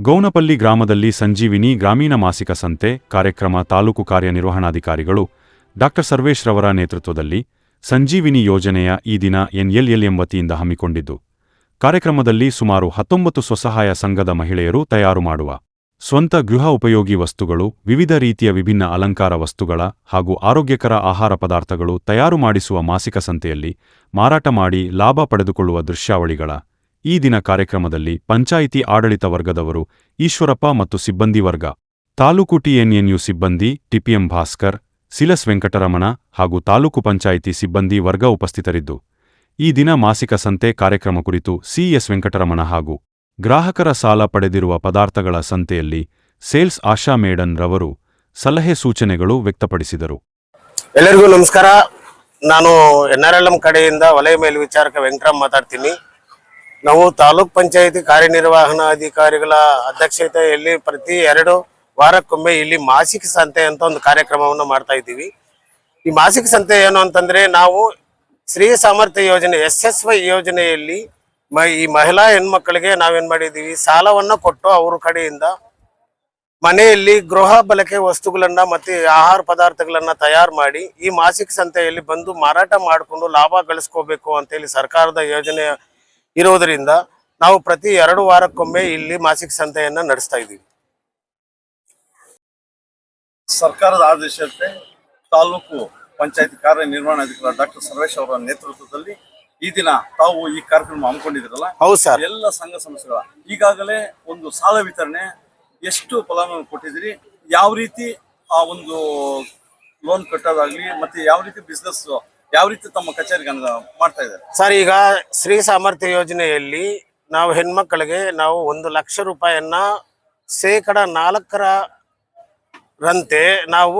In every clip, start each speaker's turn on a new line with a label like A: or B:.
A: ಗೌನಪಲ್ಲಿ ಗ್ರಾಮದಲ್ಲಿ ಸಂಜೀವಿನಿ ಗ್ರಾಮೀಣ ಮಾಸಿಕ ಸಂತೆ ಕಾರ್ಯಕ್ರಮ ತಾಲೂಕು ಕಾರ್ಯನಿರ್ವಹಣಾಧಿಕಾರಿಗಳು ಡಾ ಸರ್ವೇಶ್ ರವರ ನೇತೃತ್ವದಲ್ಲಿ ಸಂಜೀವಿನಿ ಯೋಜನೆಯ ಈ ದಿನ ಎನ್ಎಲ್ಎಲ್ಎಂ ವತಿಯಿಂದ ಹಮ್ಮಿಕೊಂಡಿದ್ದು, ಕಾರ್ಯಕ್ರಮದಲ್ಲಿ ಸುಮಾರು 19 ಸ್ವಸಹಾಯ ಸಂಘದ ಮಹಿಳೆಯರು ತಯಾರು ಮಾಡುವ ಸ್ವಂತ ಗೃಹ ಉಪಯೋಗಿ ವಸ್ತುಗಳು, ವಿವಿಧ ರೀತಿಯ ವಿಭಿನ್ನ ಅಲಂಕಾರ ವಸ್ತುಗಳ ಹಾಗೂ ಆರೋಗ್ಯಕರ ಆಹಾರ ಪದಾರ್ಥಗಳು ತಯಾರು ಮಾಡಿಸುವ ಮಾಸಿಕ ಸಂತೆಯಲ್ಲಿ ಮಾರಾಟ ಮಾಡಿ ಲಾಭ ಪಡೆದುಕೊಳ್ಳುವ ದೃಶ್ಯಾವಳಿಗಳ ಈ ದಿನ ಕಾರ್ಯಕ್ರಮದಲ್ಲಿ ಪಂಚಾಯಿತಿ ಆಡಳಿತ ವರ್ಗದವರು ಈಶ್ವರಪ್ಪ ಮತ್ತು ಸಿಬ್ಬಂದಿ ವರ್ಗ, ತಾಲೂಕು ಟಿಎನ್ಎನ್ಯು ಸಿಬ್ಬಂದಿ ಟಿಪಿಎಂ ಭಾಸ್ಕರ್, ಸಿಲಸ್ ವೆಂಕಟರಮಣ ಹಾಗೂ ತಾಲೂಕು ಪಂಚಾಯಿತಿ ಸಿಬ್ಬಂದಿ ವರ್ಗ ಉಪಸ್ಥಿತರಿದ್ದು, ಈ ದಿನ ಮಾಸಿಕ ಸಂತೆ ಕಾರ್ಯಕ್ರಮ ಕುರಿತು ಸಿಎಸ್ ವೆಂಕಟರಮಣ ಹಾಗೂ ಗ್ರಾಹಕರ ಸಾಲ ಪಡೆದಿರುವ ಪದಾರ್ಥಗಳ ಸಂತೆಯಲ್ಲಿ ಸೇಲ್ಸ್ ಆಶಾ ಮೇಡನ್ ರವರು ಸಲಹೆ ಸೂಚನೆಗಳು ವ್ಯಕ್ತಪಡಿಸಿದರು.
B: ಎಲ್ಲರಿಗೂ ನಮಸ್ಕಾರ. ನಾನು ಎನ್ಆರ್ಎಲ್ಎಂ ಕಡೆಯಿಂದ ವಲಯ ಮೇಲ್ವಿಚಾರಕ ವೆಂಕಟರಾಮ್ ಮಾತಾಡ್ತೀನಿ. ನಾವು ತಾಲೂಕ್ ಪಂಚಾಯಿತಿ ಕಾರ್ಯನಿರ್ವಹಣಾಧಿಕಾರಿಗಳ ಅಧ್ಯಕ್ಷತೆಯಲ್ಲಿ ಪ್ರತಿ 2 ವಾರಕ್ಕೊಮ್ಮೆ ಇಲ್ಲಿ ಮಾಸಿಕ ಸಂತೆ ಅಂತ ಒಂದು ಕಾರ್ಯಕ್ರಮವನ್ನು ಮಾಡ್ತಾ ಇದ್ದೀವಿ. ಈ ಮಾಸಿಕ ಸಂತೆ ಏನು ಅಂತಂದ್ರೆ, ನಾವು ಸ್ತ್ರೀ ಸಾಮರ್ಥ್ಯ ಯೋಜನೆ SSY ಯೋಜನೆಯಲ್ಲಿ ಈ ಮಹಿಳಾ ಹೆಣ್ಮಕ್ಕಳಿಗೆ ನಾವೇನ್ ಮಾಡಿದ್ದೀವಿ, ಸಾಲವನ್ನ ಕೊಟ್ಟು ಅವ್ರ ಕಡೆಯಿಂದ ಮನೆಯಲ್ಲಿ ಗೃಹ ಬಳಕೆ ವಸ್ತುಗಳನ್ನ ಮತ್ತೆ ಆಹಾರ ಪದಾರ್ಥಗಳನ್ನ ತಯಾರು ಮಾಡಿ ಈ ಮಾಸಿಕ ಸಂತೆಯಲ್ಲಿ ಬಂದು ಮಾರಾಟ ಮಾಡಿಕೊಂಡು ಲಾಭ ಗಳಿಸ್ಕೋಬೇಕು ಅಂತೇಳಿ ಸರ್ಕಾರದ ಯೋಜನೆ ಇರೋದರಿಂದ ನಾವು ಪ್ರತಿ 2 ವಾರಕ್ಕೊಮ್ಮೆ ಇಲ್ಲಿ ಮಾಸಿಕ ಸಂತೆಯನ್ನ ನಡೆಸ್ತಾ ಇದ್ದೀವಿ.
C: ಸರ್ಕಾರದ ಆದೇಶದಂತೆ ತಾಲೂಕು ಪಂಚಾಯತಿ ಕಾರ್ಯನಿರ್ವಹಣಾಧಿಕಾರಿ ಡಾ ಸರ್ವೇಶ್ ಅವರ ನೇತೃತ್ವದಲ್ಲಿ ಈ ದಿನ ತಾವು ಈ ಕಾರ್ಯಕ್ರಮ ಹಮ್ಮಿಕೊಂಡಿದ್ರಲ್ಲ.
B: ಹೌದು ಸರ್.
C: ಎಲ್ಲ ಸಂಘ ಸಂಸ್ಥೆಗಳ ಈಗಾಗಲೇ ಒಂದು ಸಾಲ ವಿತರಣೆ ಎಷ್ಟು ಫಲಾನುಭವಿ ಕೊಟ್ಟಿದ್ರಿ, ಯಾವ ರೀತಿ ಆ ಒಂದು ಲೋನ್ ಕಟ್ಟೋದಾಗ್ಲಿ ಮತ್ತೆ ಯಾವ ರೀತಿ ಬಿಸ್ನೆಸ್ ಯಾವ ರೀತಿ ತಮ್ಮ ಕಚೇರಿಗೆ ಮಾಡ್ತಾ ಇದ್ದಾರೆ
B: ಸರ್? ಈಗ ಸ್ತ್ರೀ ಸಾಮರ್ಥ್ಯ ಯೋಜನೆಯಲ್ಲಿ ನಾವು ಹೆಣ್ಮಕ್ಕಳಿಗೆ ನಾವು 1 ಲಕ್ಷ ರೂಪಾಯಿಯನ್ನ 4% ನಾವು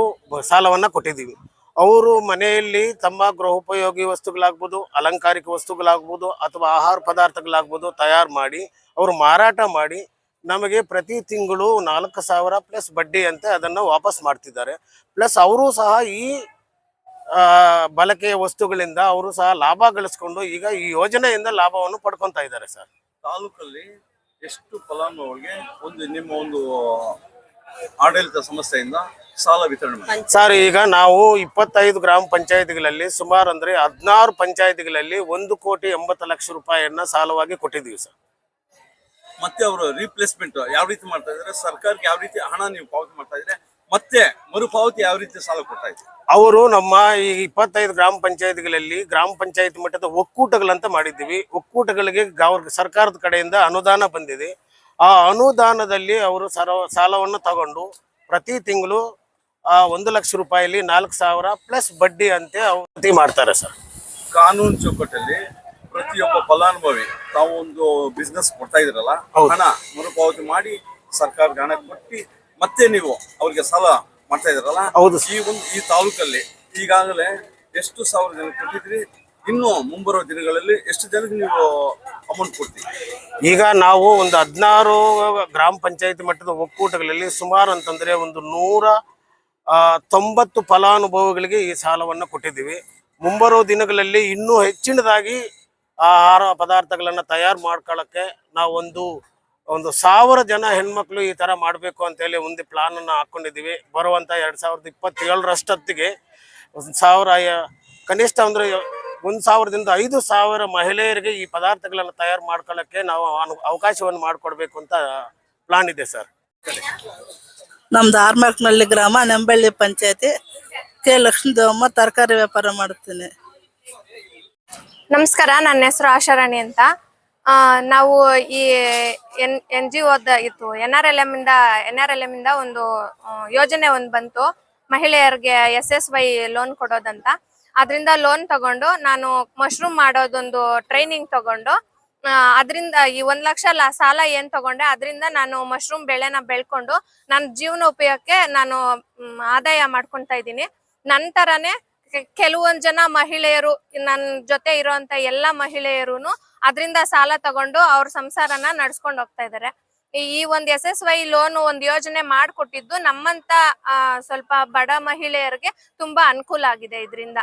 B: ಸಾಲವನ್ನ ಕೊಟ್ಟಿದ್ದೀವಿ. ಅವರು ಮನೆಯಲ್ಲಿ ತಮ್ಮ ಗೃಹೋಪಯೋಗಿ ವಸ್ತುಗಳಾಗ್ಬೋದು, ಅಲಂಕಾರಿಕ ವಸ್ತುಗಳಾಗ್ಬೋದು ಅಥವಾ ಆಹಾರ ಪದಾರ್ಥಗಳಾಗ್ಬೋದು ತಯಾರು ಮಾಡಿ ಅವರು ಮಾರಾಟ ಮಾಡಿ ನಮಗೆ ಪ್ರತಿ ತಿಂಗಳು 4,000 ಪ್ಲಸ್ ಬಡ್ಡಿ ಅಂತ ಅದನ್ನು ವಾಪಸ್ ಮಾಡ್ತಿದ್ದಾರೆ. ಪ್ಲಸ್ ಅವರು ಸಹ ಈ ಬಳಕೆಯ ವಸ್ತುಗಳಿಂದ ಅವರು ಸಹ ಲಾಭ ಗಳಿಸ್ಕೊಂಡು ಈಗ ಈ ಯೋಜನೆಯಿಂದ ಲಾಭವನ್ನು ಪಡ್ಕೊಂತ ಇದ್ದಾರೆ ಸರ್.
C: ತಾಲೂಕಲ್ಲಿ ಎಷ್ಟು ಫಲಾನುಭವಿಗಳಿಗೆ ನಿಮ್ಮ ಒಂದು ಆಡಳಿತ ಸಂಸ್ಥೆಯಿಂದ ಸಾಲ ವಿತರಣೆ
B: ಸರ್? ಈಗ ನಾವು 25 ಗ್ರಾಮ ಪಂಚಾಯತಿಗಳಲ್ಲಿ ಸುಮಾರು ಅಂದ್ರೆ 16 ಪಂಚಾಯತಿಗಳಲ್ಲಿ 1,80,00,000 ರೂಪಾಯಿಯನ್ನ ಸಾಲವಾಗಿ ಕೊಟ್ಟಿದ್ದೀವಿ ಸರ್.
C: ಮತ್ತೆ ಅವರು ರೀಪ್ಲೇಸ್ಮೆಂಟ್ ಯಾವ ರೀತಿ ಮಾಡ್ತಾ ಇದ್ದಾರೆ, ಸರ್ಕಾರಕ್ಕೆ ಯಾವ ರೀತಿ ಹಣ ನೀವು ಪಾವತಿ ಮಾಡ್ತಾ ಇದ್ರೆ, ಮತ್ತೆ ಮರುಪಾವತಿ ಯಾವ ರೀತಿ ಸಾಲ ಕೊಡ್ತಾ ಇದ್ದಾರೆ?
B: ಅವರು ನಮ್ಮ ಈ 25 ಗ್ರಾಮ ಪಂಚಾಯತಿಗಳಲ್ಲಿ ಗ್ರಾಮ ಪಂಚಾಯತ್ ಮಟ್ಟದ ಒಕ್ಕೂಟಗಳಂತ ಮಾಡಿದ್ದೀವಿ. ಒಕ್ಕೂಟಗಳಿಗೆ ಸರ್ಕಾರದ ಕಡೆಯಿಂದ ಅನುದಾನ ಬಂದಿದೆ. ಆ ಅನುದಾನದಲ್ಲಿ ಅವರು ಸಾಲವನ್ನು ತಗೊಂಡು ಪ್ರತಿ ತಿಂಗಳು 1 ಲಕ್ಷ ರೂಪಾಯಿಲಿ 4,000 ಪ್ಲಸ್ ಬಡ್ಡಿ ಅಂತ ಅವಧಿ ಮಾಡ್ತಾರೆ ಸರ್.
C: ಕಾನೂನು ಚೌಕಟ್ಟಲ್ಲಿ ಪ್ರತಿಯೊಬ್ಬ ಫಲಾನುಭವಿ ತಾವು ಒಂದು ಬಿಸ್ನೆಸ್ ಕೊಡ್ತಾ ಇದ್ರಲ್ಲ, ಹಣ ಮರುಪಾವತಿ ಮಾಡಿ ಸರ್ಕಾರಕ್ಕೆ ಹಣ ಕೊಟ್ಟು ಮತ್ತೆ ನೀವು ಅವ್ರಿಗೆ ಸಾಲ ಮಾಡ್ತಾ ಇದ್ರಲ್ಲ.
B: ಹೌದು.
C: ಈ ತಾಲೂಕಲ್ಲಿ ಈಗಾಗಲೇ ಎಷ್ಟು ಸಾವಿರ ಜನ ಕೊಟ್ಟಿದ್ರಿ, ಇನ್ನು ಮುಂಬರುವ ದಿನಗಳಲ್ಲಿ ಎಷ್ಟು ಜನಕ್ಕೆ ನೀವು ಅಮೌಂಟ್ ಕೊಡ್ತೀವಿ?
B: ಈಗ ನಾವು ಒಂದು 16 ಗ್ರಾಮ ಪಂಚಾಯತಿ ಮಟ್ಟದ ಒಕ್ಕೂಟಗಳಲ್ಲಿ ಸುಮಾರು ಅಂತಂದ್ರೆ ಒಂದು 190 ಫಲಾನುಭವಿಗಳಿಗೆ ಈ ಸಾಲವನ್ನು ಕೊಟ್ಟಿದ್ದೀವಿ. ಮುಂಬರುವ ದಿನಗಳಲ್ಲಿ ಇನ್ನೂ ಹೆಚ್ಚಿನದಾಗಿ ಆಹಾರ ಪದಾರ್ಥಗಳನ್ನ ತಯಾರು ಮಾಡ್ಕೊಳ್ಳಕ್ಕೆ ನಾವು ಒಂದು 1,000 ಜನ ಹೆಣ್ಮಕ್ಳು ಈ ತರ ಮಾಡಬೇಕು ಅಂತ ಹೇಳಿ ಒಂದು ಪ್ಲಾನ್ ಅನ್ನ ಹಾಕೊಂಡಿದ್ದೀವಿ. ಬರುವಂತ 2027 1,000 ಕನಿಷ್ಠ ಅಂದ್ರೆ 1,000ದಿಂದ 5,000 ಮಹಿಳೆಯರಿಗೆ ಈ ಪದಾರ್ಥಗಳನ್ನು ತಯಾರು ಮಾಡ್ಕೊಳ್ಳಕ್ಕೆ ನಾವು ಅವಕಾಶವನ್ನು ಮಾಡಿಕೊಡ್ಬೇಕು ಅಂತ ಪ್ಲಾನ್ ಇದೆ ಸರ್.
D: ನಮ್ದು ಆರ್ಮಾಕ್ನಳ್ಳಿ ಗ್ರಾಮ, ನೆಂಬಳ್ಳಿ ಪಂಚಾಯತಿ, ಕೆ ಲಕ್ಷ್ಮೀದೇವಮ್ಮ, ತರಕಾರಿ ವ್ಯಾಪಾರ ಮಾಡುತ್ತೇನೆ.
E: ನಮಸ್ಕಾರ, ನನ್ನ ಹೆಸರು ಆಶಾರಾಣಿ ಅಂತ. ನಾವು ಈ NGO ಇತ್ತು NRLM ಇಂದ ಒಂದು ಯೋಜನೆ ಬಂತು, ಮಹಿಳೆಯರಿಗೆ SSY ಲೋನ್ ಕೊಡೋದಂತ. ಅದರಿಂದ ಲೋನ್ ತಗೊಂಡು ನಾನು ಮಶ್ರೂಮ್ ಮಾಡೋದೊಂದು ಟ್ರೈನಿಂಗ್ ತಗೊಂಡು ಅದರಿಂದ ಈ 1 ಲಕ್ಷ ಸಾಲ ಏನ್ ತಗೊಂಡೆ ಅದರಿಂದ ನಾನು ಮಶ್ರೂಮ್ ಬೆಳೆನ ಬೆಳ್ಕೊಂಡು ನನ್ನ ಜೀವನ ಉಪಯೋಗಕ್ಕೆ ನಾನು ಆದಾಯ ಮಾಡ್ಕೊಂತಾ ಇದ್ದೀನಿ. ನಂತರನೇ ಕೆಲವೊಂದು ಜನ ಮಹಿಳೆಯರು, ನನ್ನ ಜೊತೆ ಇರುವಂತ ಎಲ್ಲ ಮಹಿಳೆಯರು ಅದರಿಂದ ಸಾಲ ತಗೊಂಡು ಅವ್ರ ಸಂಸಾರನ ನಡ್ಸ್ಕೊಂಡು ಹೋಗ್ತಾ ಇದ್ದಾರೆ. ಈ ಒಂದು SSY ಲೋನ್ ಒಂದು ಯೋಜನೆ ಮಾಡಿಕೊಟ್ಟಿದ್ದು ನಮ್ಮಂತ ಸ್ವಲ್ಪ ಬಡ ಮಹಿಳೆಯರಿಗೆ ತುಂಬಾ ಅನುಕೂಲ ಆಗಿದೆ. ಇದರಿಂದ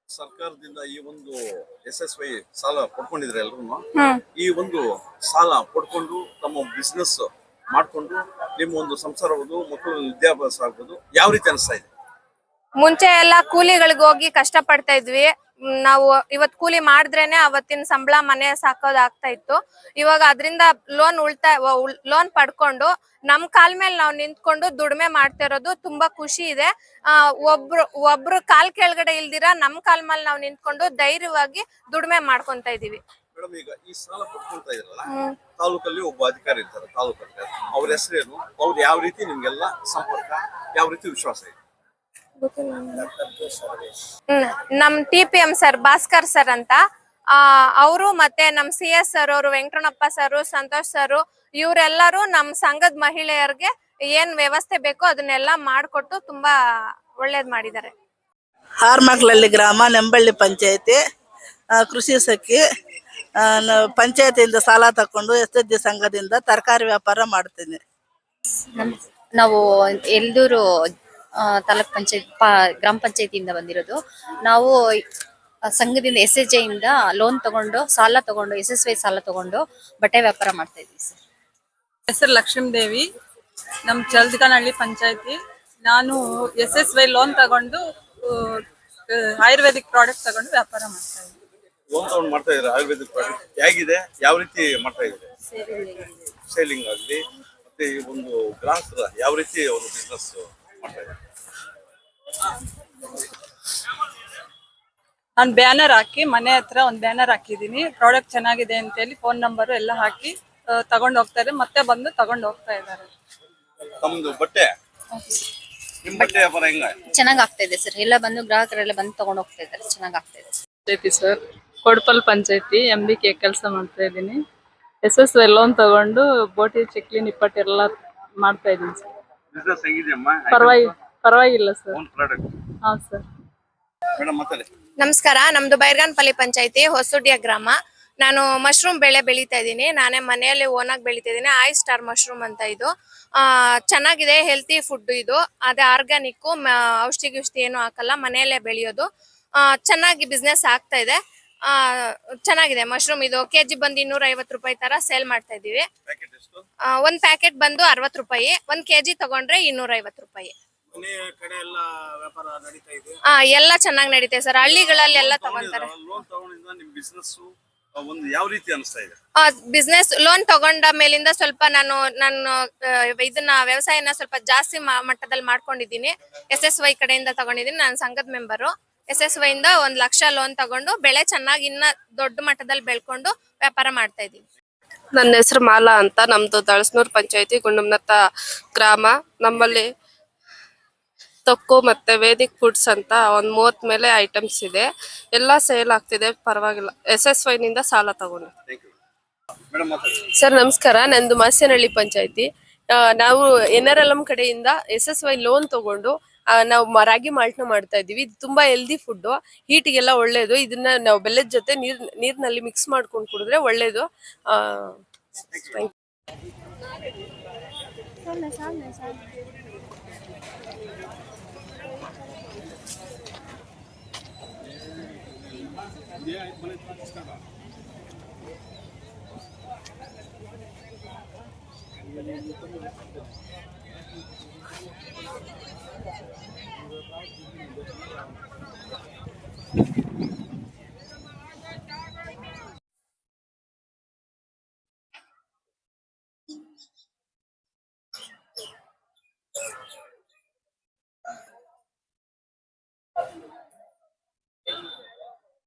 C: ಸರ್ಕಾರದಿಂದ ಈ ಒಂದು SSY ಸಾಲ ಪಡ್ಕೊಂಡಿದ್ರೆ ಎಲ್ಲರೂ ಈ ಒಂದು ಸಾಲ ಪಡ್ಕೊಂಡು ತಮ್ಮ ಬಿಸ್ನೆಸ್ ಮಾಡಿಕೊಂಡು ನಿಮ್ಮ ಒಂದು ಸಂಸಾರಬಹುದು ಮಕ್ಕಳು ವಿದ್ಯಾಭ್ಯಾಸ ಆಗ್ಬೋದು ಯಾವ ರೀತಿ ಅನಿಸ್ತಾ ಇದೆ?
E: ಮುಂಚೆ ಎಲ್ಲ ಕೂಲಿಗಳಿಗೆ ಹೋಗಿ ಕಷ್ಟ ಪಡ್ತಾ ಇದ್ವಿ. ನಾವು ಇವತ್ ಕೂಲಿ ಮಾಡಿದ್ರೇನೆ ಅವತ್ತಿನ ಸಂಬಳ ಮನೆ ಸಾಕೋದಾಗ್ತಾ ಇತ್ತು. ಇವಾಗ ಅದರಿಂದ ಲೋನ್ ಪಡ್ಕೊಂಡು ನಮ್ ಕಾಲ್ ಮೇಲೆ ನಾವು ನಿಂತ್ಕೊಂಡು ದುಡಿಮೆ ಮಾಡ್ತಿರೋದು ತುಂಬಾ ಖುಷಿ ಇದೆ. ಒಬ್ರು ಕಾಲ್ ಕೆಳಗಡೆ ಇಲ್ದಿರ ನಮ್ ಕಾಲ್ ಮೇಲೆ ನಾವು ನಿಂತ್ಕೊಂಡು ಧೈರ್ಯವಾಗಿ ದುಡಿಮೆ ಮಾಡ್ಕೊಂತ ಇದೀವಿ.
C: ಮೇಡಮ್, ಈಗ ಈ ಸಾಲ ಪಡ್ಕೊಳ್ತಾ ಇದ್ರಲ್ಲ, ತಾಲೂಕಲ್ಲಿ ಒಬ್ಬ ಅಧಿಕಾರಿ ಇರ್ತಾರೆ, ತಾಲೂಕು ಅಧಿಕಾರಿ, ಅವ್ರ ಹೆಸರೇನು, ಅವ್ರು ಯಾವ ರೀತಿ ನಿಮ್ಗೆಲ್ಲ ಸಂಪರ್ಕ, ಯಾವ ರೀತಿ ವಿಶ್ವಾಸ ಇದೆ?
E: ನಮ್ TPM ಸರ್ ಭಾಸ್ಕರ್ ಸರ್ ಅಂತ, ಅವರು ಮತ್ತೆ ನಮ್ CS ಸರ್ ಅವರು, ವೆಂಕಟರಮಣಪ್ಪ ಸರ್, ಸಂತೋಷ್ ಸರ್, ಇವರೆಲ್ಲರೂ ನಮ್ ಸಂಘದ ಮಹಿಳೆಯರಿಗೆ ಏನ್ ವ್ಯವಸ್ಥೆ ಬೇಕೋ ಅದನ್ನೆಲ್ಲ ಮಾಡ್ಕೊಟ್ಟು ತುಂಬಾ ಒಳ್ಳೇದ್ ಮಾಡಿದ್ದಾರೆ.
D: ಹಾರ್ಮಕ್ಲಹಳ್ಳಿ ಗ್ರಾಮ, ನೆಂಬಳ್ಳಿ ಪಂಚಾಯತಿ, ಕೃಷಿ ಸಖಿ. ಪಂಚಾಯತಿಯಿಂದ ಸಾಲ ತಕೊಂಡು SHG ಸಂಘದಿಂದ ತರಕಾರಿ ವ್ಯಾಪಾರ ಮಾಡ್ತೀನಿ.
F: ನಾವು ಎಲ್ದೂರು ತಾಲೂಕ್ ಪಂಚಾಯತ್ ಗ್ರಾಮ ಪಂಚಾಯತಿಯಿಂದ ಬಂದಿರೋದು. ನಾವು ಸಂಘದಿಂದ SHG ಇಂದ ಲೋನ್ ತಗೊಂಡು ಸಾಲ ತಗೊಂಡು SSY ಸಾಲ ತಗೊಂಡು ಬಟ್ಟೆ ವ್ಯಾಪಾರ ಮಾಡ್ತಾ ಇದೀವಿ ಸರ್.
G: ಹೆಸರು ಲಕ್ಷ್ಮೀದೇವಿ, ನಮ್ಮ ಚಲ್ದಗಾನಹಳ್ಳಿ ಪಂಚಾಯತಿ. ನಾನು SSY ಲೋನ್ ತಗೊಂಡು ಆಯುರ್ವೇದಿಕ್ ಪ್ರಾಡಕ್ಟ್ ತಗೊಂಡು ವ್ಯಾಪಾರ ಮಾಡ್ತಾ ಇದ್ದೀನಿ.
C: ಲೋನ್ ತಗೊಂಡು ಮಾಡ್ತಾ ಇದ್ದಾರೆ. ಆಯುರ್ವೇದಿಕ್ ಪ್ರಾಡಕ್ಟ್ ಹೇಗಿದೆ, ಯಾವ ರೀತಿ ಮಾಡ್ತಾ ಇದ್ದಾರೆ? ಸೇಲಿಂಗ್ ಆಗಲಿ ಮತ್ತೆ ಈ ಒಂದು ಗ್ರಾಹಕರ ಯಾವ ರೀತಿ ಅವರು ಬಿಸ್ನೆಸ್ ಮಾಡ್ತಾ ಇದ್ದಾರೆ?
G: ನಾನು ಬ್ಯಾನರ್ ಹಾಕಿ ಮನೆ ಹತ್ರ ಒಂದು ಬ್ಯಾನರ್ ಹಾಕಿದ್ದೀನಿ. ಪ್ರಾಡಕ್ಟ್ ಚೆನ್ನಾಗಿದೆ ಅಂತೇಳಿ ಫೋನ್ ನಂಬರು ಎಲ್ಲ ಹಾಕಿ ತಗೊಂಡು ಹೋಗ್ತಾರೆ, ಮತ್ತೆ ಬಂದು ತಗೊಂಡು ಹೋಗ್ತಾ ಇದ್ದಾರೆ.
C: ತಮ್ಮದು ಬಟ್ಟೆ, ನಿಮ್ಮ ಬಟ್ಟೆ ವ್ಯಾಪಾರ ಹೆಂಗ?
F: ಚೆನ್ನಾಗ್ ಆಗ್ತಾ ಇದೆ ಸರ್. ಎಲ್ಲ ಬಂದು ಗ್ರಾಹಕರೆಲ್ಲ ಬಂದು ತಗೊಂಡು ಹೋಗ್ತಾ ಇದ್ದಾರೆ. ಚೆನ್ನಾಗ್ ಆಗ್ತಾ ಇದೆ
G: ಸರ್. ಕೊಡಪಲ್ ಪಂಚಾಯತಿ MBK ಕೆಲಸ ಮಾಡ್ತಾ ಇದ್ದೀನಿ. SSY ಲೋನ್ ತಗೊಂಡು ಬೋಟಿ, ಚಕ್ಲಿ, ನಿಪ್ಪಟ್ಟು ಎಲ್ಲ ಮಾಡ್ತಾ ಇದ್ದೀನಿ ಸರ್.
C: ಬಿಸ್ನೆಸ್ ಹೆಂಗಿದೆಯಮ್ಮ?
G: ಪರವಾಗಿಲ್ಲ ಸರ್. ಹಾ ಸರ್.
C: ಮೇಡಮ್ ಮಾತಾಡಿ.
E: ನಮಸ್ಕಾರ, ನಮ್ದು ಬೈರ್ಗಾನಪಲ್ಲಿ ಪಂಚಾಯತಿ, ಹೊಸದುಡ್ಯ ಗ್ರಾಮ. ನಾನು ಮಶ್ರೂಮ್ ಬೆಳೆ ಬೆಳೀತಾ ಇದ್ದೀನಿ. ನಾನೇ ಮನೆಯಲ್ಲಿ ಓನಾಗಿ ಬೆಳೀತಾ ಇದ್ದೀನಿ. ಸ್ಟಾರ್ ಮಶ್ರೂಮ್ ಅಂತ ಇದು ಚೆನ್ನಾಗಿದೆ, ಹೆಲ್ತಿ ಫುಡ್ ಇದು. ಅದೇ ಆರ್ಗ್ಯಾನಿಕ್, ಔಷಧಿ ಏನು ಹಾಕಲ್ಲ, ಮನೆಯಲ್ಲೇ ಬೆಳೆಯೋದು. ಚೆನ್ನಾಗಿ ಬಿಸ್ನೆಸ್ ಆಗ್ತಾ ಇದೆ. ಚೆನ್ನಾಗಿದೆ ಮಶ್ರೂಮ್. ಇದು ಕೆಜಿ ಬಂದು 250 ರೂಪಾಯಿ ತರ ಸೇಲ್ ಮಾಡ್ತಾ ಇದೀವಿ. ಒಂದ್ ಪ್ಯಾಕೆಟ್ ಬಂದು 60 ರೂಪಾಯಿ, 1 ಕೆಜಿ ತಗೊಂಡ್ರೆ 250 ರೂಪಾಯಿ. ಎಲ್ಲ ಚೆನ್ನಾಗಿ ನಡೀತೆ ಸರ್. ಹಳ್ಳಿಗಳಲ್ಲಿ ಎಲ್ಲ ತಗೊಂತಾರೆ. ಬಿಸ್ನೆಸ್ ಲೋನ್ ತಗೊಂಡ ಮೇಲಿಂದ ಸ್ವಲ್ಪ ನಾನು ಇದನ್ನ ವ್ಯವಸಾಯನ ಸ್ವಲ್ಪ ಜಾಸ್ತಿ ಮಟ್ಟದಲ್ಲಿ ಮಾಡ್ಕೊಂಡಿದ್ದೀನಿ. SSY ಕಡೆಯಿಂದ ತಗೊಂಡಿದ್ದೀನಿ. ನಾನು ಸಂಘದ ಮೆಂಬರು. SSY ಇಂದ 1 ಲಕ್ಷ ಲೋನ್ ತಗೊಂಡು ಬೆಳೆ ಚೆನ್ನಾಗಿ ಇನ್ನ ದೊಡ್ಡ ಮಟ್ಟದಲ್ಲಿ ಬೆಳ್ಕೊಂಡು ವ್ಯಾಪಾರ ಮಾಡ್ತಾ ಇದ್ದೀನಿ.
H: ನನ್ನ ಹೆಸರು ಮಾಲಾ ಅಂತ. ನಮ್ದು ದಳಸ್ನೂರ್ ಪಂಚಾಯತಿ, ಗುಂಡಮ್ನತ್ತ ಗ್ರಾಮ. ನಮ್ಮಲ್ಲಿ ತೊಕ್ಕು ಮತ್ತೆ ವೇದಿಕ್ ಫುಡ್ಸ್ ಅಂತ ಒಂದು 30 ಮೇಲೆ ಐಟಮ್ಸ್ ಇದೆ. ಎಲ್ಲ ಸೇಲ್ ಆಗ್ತಿದೆ, ಪರವಾಗಿಲ್ಲ. SSY ನಿಂದ ಸಾಲ ತಗೊಂಡು. ಸರ್ ನಮಸ್ಕಾರ, ನಂದು ಮಾಸ್ಯನಹಳ್ಳಿ ಪಂಚಾಯತಿ. ನಾವು NRLM ಕಡೆಯಿಂದ SSY ಲೋನ್ ತಗೊಂಡು ನಾವು ರಾಗಿ ಮಾಲ್ಟ್ನ ಮಾಡ್ತಾ ಇದೀವಿ. ಇದು ತುಂಬಾ ಹೆಲ್ದಿ ಫುಡ್, ಹೀಟಿಗೆಲ್ಲ ಒಳ್ಳೇದು. ಇದನ್ನ ನಾವು ಬೆಲ್ಲದ ಜೊತೆ ನೀರಿನಲ್ಲಿ ಮಿಕ್ಸ್ ಮಾಡ್ಕೊಂಡು ಕುಡಿದ್ರೆ ಒಳ್ಳೇದು.